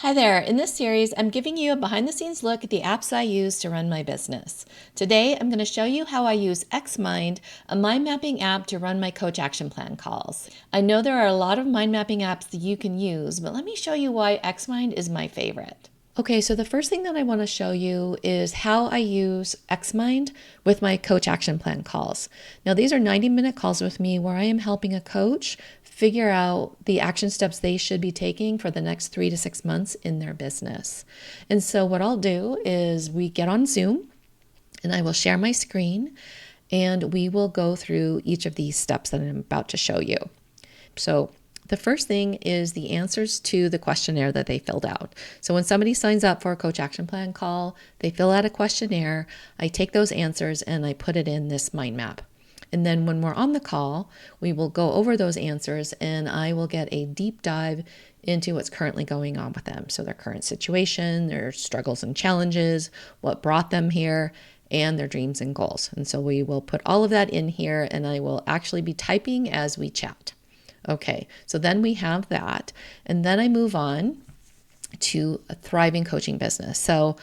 Hi there. In this series, I'm giving you a behind-the-scenes look at the apps I use to run my business. Today, I'm going to show you how I use Xmind, a mind mapping app to run my coach action plan calls. I know there are a lot of mind mapping apps that you can use, but let me show you why Xmind is my favorite. Okay, so the first thing that I want to show you is how I use Xmind with my coach action plan calls. Now, these are 90-minute calls with me where I am helping a coach figure out the action steps they should be taking for the next 3 to 6 months in their business. And so what I'll do is we get on Zoom and I will share my screen and we will go through each of these steps that I'm about to show you. So the first thing is the answers to the questionnaire that they filled out. So when somebody signs up for a coach action plan call, they fill out a questionnaire, I take those answers and I put it in this mind map. And then when we're on the call, we will go over those answers and I will get a deep dive into what's currently going on with them. So their current situation, their struggles and challenges, what brought them here, and their dreams and goals. And so we will put all of that in here and I will actually be typing as we chat. Okay, so then we have that. And then I move on to a thriving coaching business. So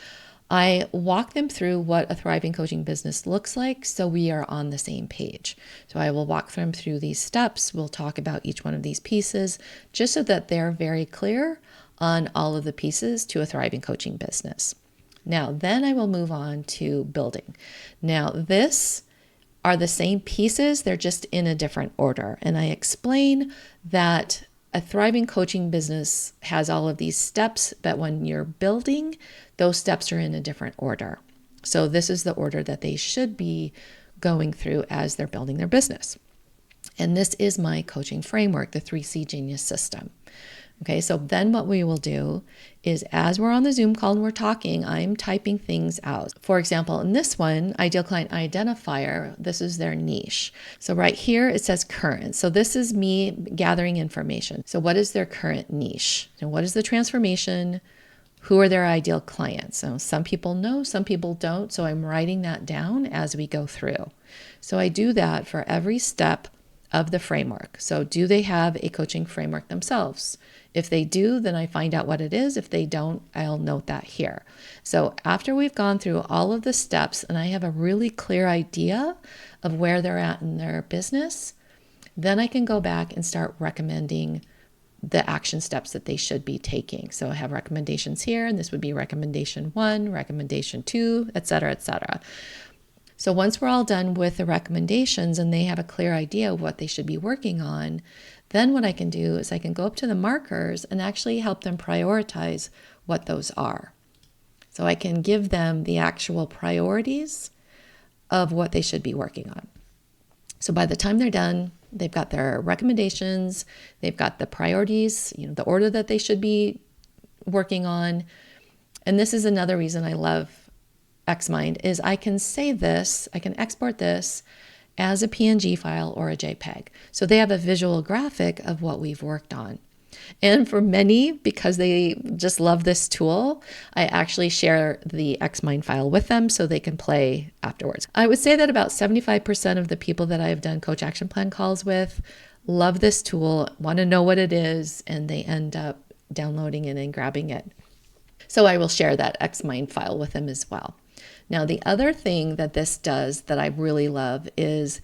I walk them through what a thriving coaching business looks like so we are on the same page. So I will walk them through these steps. We'll talk about each one of these pieces just so that they're very clear on all of the pieces to a thriving coaching business. Now, then I will move on to building. Now, this are the same pieces, they're just in a different order. And I explain that a thriving coaching business has all of these steps, but when you're building, those steps are in a different order. So this is the order that they should be going through as they're building their business. And this is my coaching framework, the 3C Genius system. Okay, so then what we will do is as we're on the Zoom call and we're talking, I'm typing things out. For example, in this one, ideal client identifier, this is their niche. So right here, it says current. So this is me gathering information. So what is their current niche? And what is the transformation? Who are their ideal clients? So some people know, some people don't. So I'm writing that down as we go through. So I do that for every step of the framework. So do they have a coaching framework themselves? If they do, then I find out what it is. If they don't, I'll note that here. So after we've gone through all of the steps and I have a really clear idea of where they're at in their business, then I can go back and start recommending the action steps that they should be taking. So I have recommendations here, and this would be recommendation 1, recommendation 2, et cetera, et cetera. So once we're all done with the recommendations and they have a clear idea of what they should be working on, then what I can do is I can go up to the markers and actually help them prioritize what those are. So I can give them the actual priorities of what they should be working on. So by the time they're done, they've got their recommendations, they've got the priorities, the order that they should be working on. And this is another reason I love Xmind is I can save this, I can export this as a PNG file or a JPEG. So they have a visual graphic of what we've worked on. And for many, because they just love this tool, I actually share the Xmind file with them so they can play afterwards. I would say that about 75% of the people that I've done coach action plan calls with love this tool, want to know what it is, and they end up downloading it and grabbing it. So I will share that Xmind file with them as well. Now, the other thing that this does that I really love is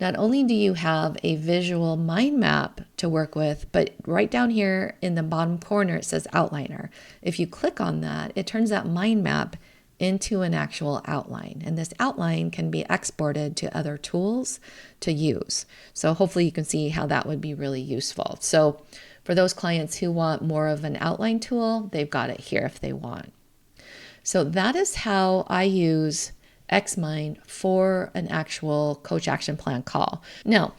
not only do you have a visual mind map to work with, but right down here in the bottom corner, it says outliner. If you click on that, it turns that mind map into an actual outline. And this outline can be exported to other tools to use. So hopefully you can see how that would be really useful. So for those clients who want more of an outline tool, they've got it here if they want. So that is how I use Xmind for an actual coach action plan call. Now,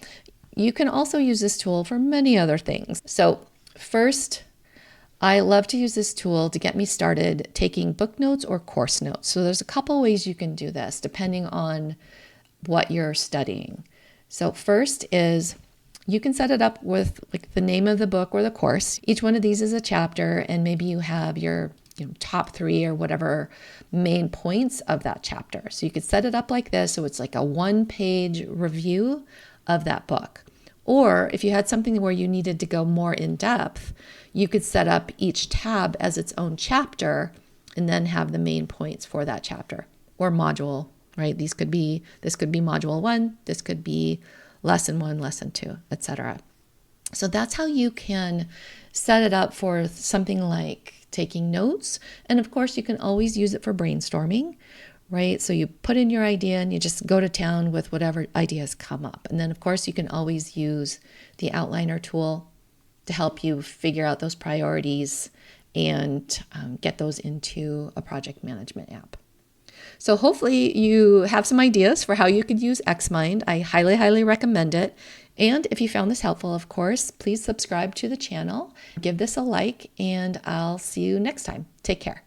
you can also use this tool for many other things. So first, I love to use this tool to get me started taking book notes or course notes. So there's a couple ways you can do this depending on what you're studying. So first is you can set it up with like the name of the book or the course. Each one of these is a chapter, and maybe you have your top 3 or whatever main points of that chapter. So you could set it up like this. So it's like a 1-page review of that book. Or if you had something where you needed to go more in depth, you could set up each tab as its own chapter and then have the main points for that chapter or module, right? This could be module 1, this could be lesson 1, lesson 2, etc. So that's how you can set it up for something like taking notes. And of course, you can always use it for brainstorming, right? So you put in your idea and you just go to town with whatever ideas come up. And then of course, you can always use the outliner tool to help you figure out those priorities and get those into a project management app. So hopefully you have some ideas for how you could use Xmind. I highly, highly recommend it. And if you found this helpful, of course, please subscribe to the channel, give this a like, and I'll see you next time. Take care.